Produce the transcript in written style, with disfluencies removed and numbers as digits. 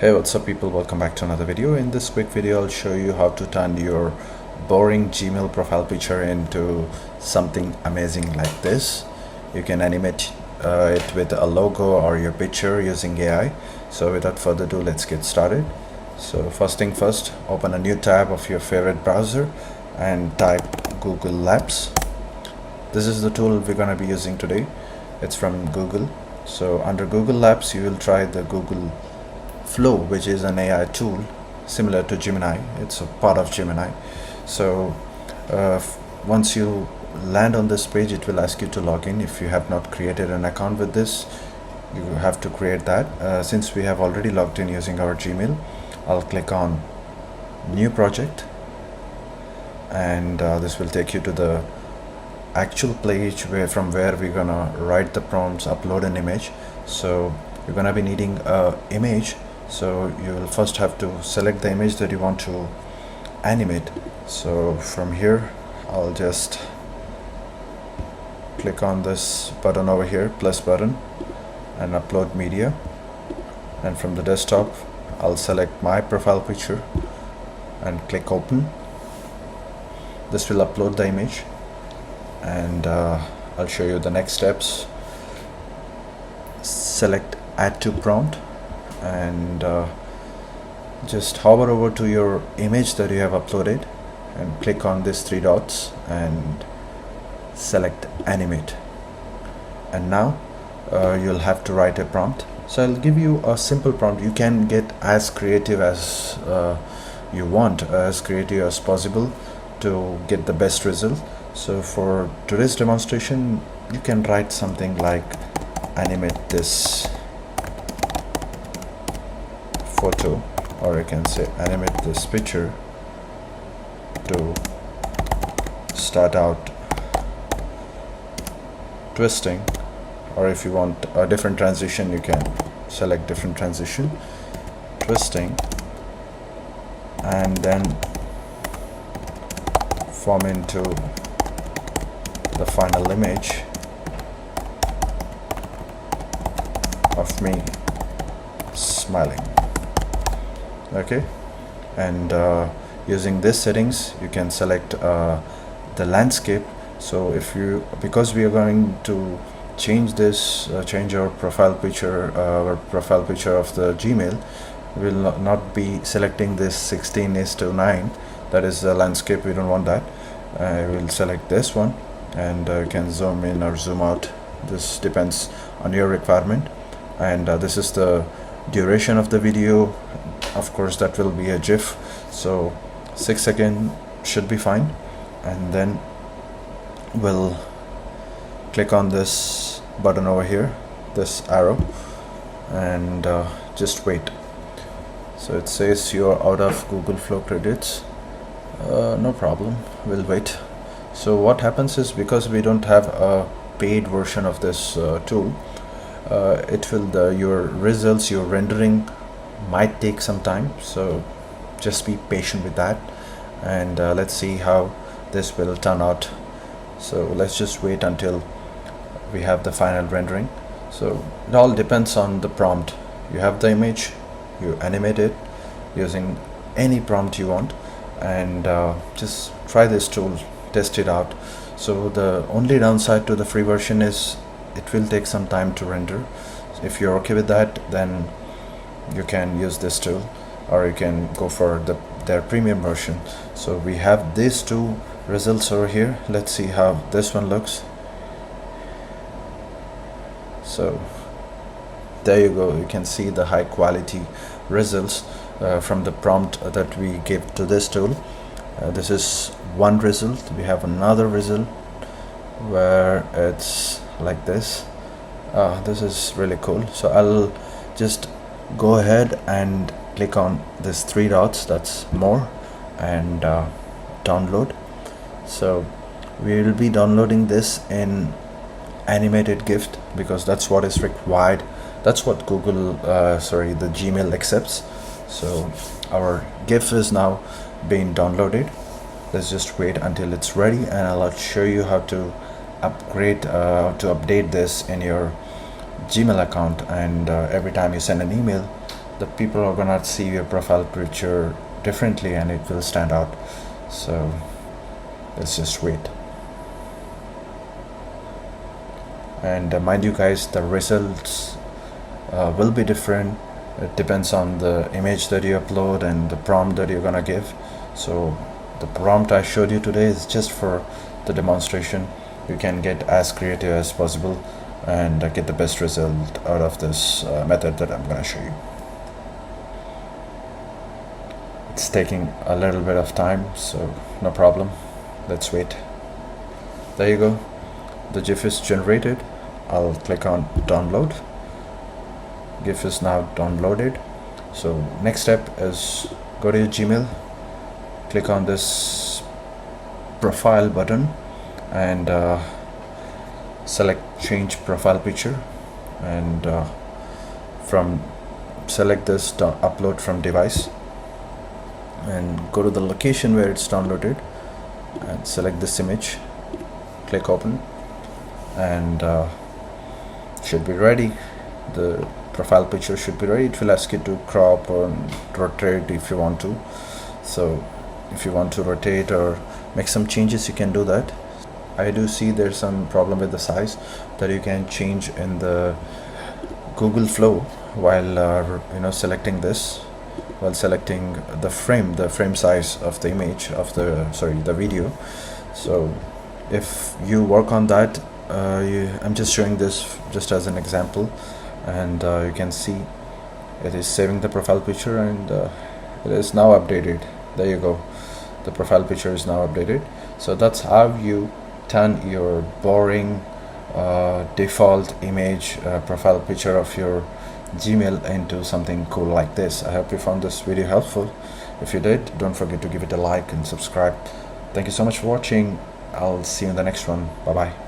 Hey, what's up people, welcome back to another video. In this quick video I'll show you how to turn your boring Gmail profile picture into something amazing like this. You can animate it with a logo or your picture using AI. So without further ado, let's get started. So first thing first, open a new tab of your favorite browser and type Google Labs. This is the tool we're going to be using today. It's from Google. So under Google Labs you will try the Google Flow, which is an AI tool similar to Gemini. It's a part of Gemini. So once you land on this page, it will ask you to log in. If you have not created an account with this, you have to create that. Since we have already logged in using our Gmail, I'll click on new project, and this will take you to the actual page from where we're gonna write the prompts, upload an image. So you're gonna be needing an image. So you will first have to select the image that you want to animate. So from here I'll just click on this button over here, plus button, and upload media, and from the desktop I'll select my profile picture and click open. This will upload the image, and I'll show you the next steps. Select add to prompt and just hover over to your image that you have uploaded and click on these three dots and select animate. And now you'll have to write a prompt. So I'll give you a simple prompt. You can get as creative as you want, as creative as possible to get the best result. So for today's demonstration, you can write something like animate this photo, or you can say animate this picture to start out twisting, or if you want a different transition, you can select different transition, twisting, and then form into the final image of me smiling. Okay, and using these settings you can select the landscape. So because we are going to change this, change our profile picture of the Gmail, we will not be selecting this 16:9. That is the landscape. We don't want that. I will select this one, and you can zoom in or zoom out. This depends on your requirement. And this is the duration of the video. Of course that will be a GIF, so 6 seconds should be fine. And then we'll click on this button over here, this arrow, and just wait. So it says you're out of Google Flow credits. No problem, we'll wait. So what happens is, because we don't have a paid version of this tool, it will your results, your rendering might take some time, so just be patient with that, and let's see how this will turn out. So let's just wait until we have the final rendering. So it all depends on the prompt. You have the image, you animate it using any prompt you want, and just try this tool, test it out. So the only downside to the free version is it will take some time to render. If you're okay with that, then you can use this tool, or you can go for their premium version. So we have these two results over here. Let's see how this one looks. So there you go, you can see the high quality results from the prompt that we gave to this tool. This is one result. We have another result where it's like this. This is really cool. So I'll just go ahead and click on this three dots, that's more, and download. So we will be downloading this in animated GIF, because that's what is required. That's what Google the Gmail accepts. So our GIF is now being downloaded. Let's just wait until it's ready, and I'll show you how to update this in your Gmail account. And every time you send an email, the people are gonna see your profile picture differently and it will stand out. So let's just wait. And mind you guys, the results will be different. It depends on the image that you upload and the prompt that you're gonna give. So the prompt I showed you today is just for the demonstration. You can get as creative as possible and get the best result out of this method that I'm gonna show you. It's taking a little bit of time, so no problem. Let's wait. There you go. The GIF is generated. I'll click on download. GIF is now downloaded. So next step is go to your Gmail, click on this profile button and select change profile picture, and from select this upload from device and go to the location where it's downloaded and select this image, click open, and should be ready. The profile picture should be ready. It will ask you to crop or rotate if you want to. So if you want to rotate or make some changes, you can do that. I do see there's some problem with the size that you can change in the Google Flow while selecting this, while selecting the frame size of the image of the video. So if you work on that, I'm just showing this just as an example, and you can see it is saving the profile picture, and it is now updated. There you go, the profile picture is now updated. So that's how you turn your boring default image profile picture of your Gmail into something cool like this. I hope you found this video helpful. If you did, don't forget to give it a like and subscribe. Thank you so much for watching. I'll see you in the next one. Bye bye.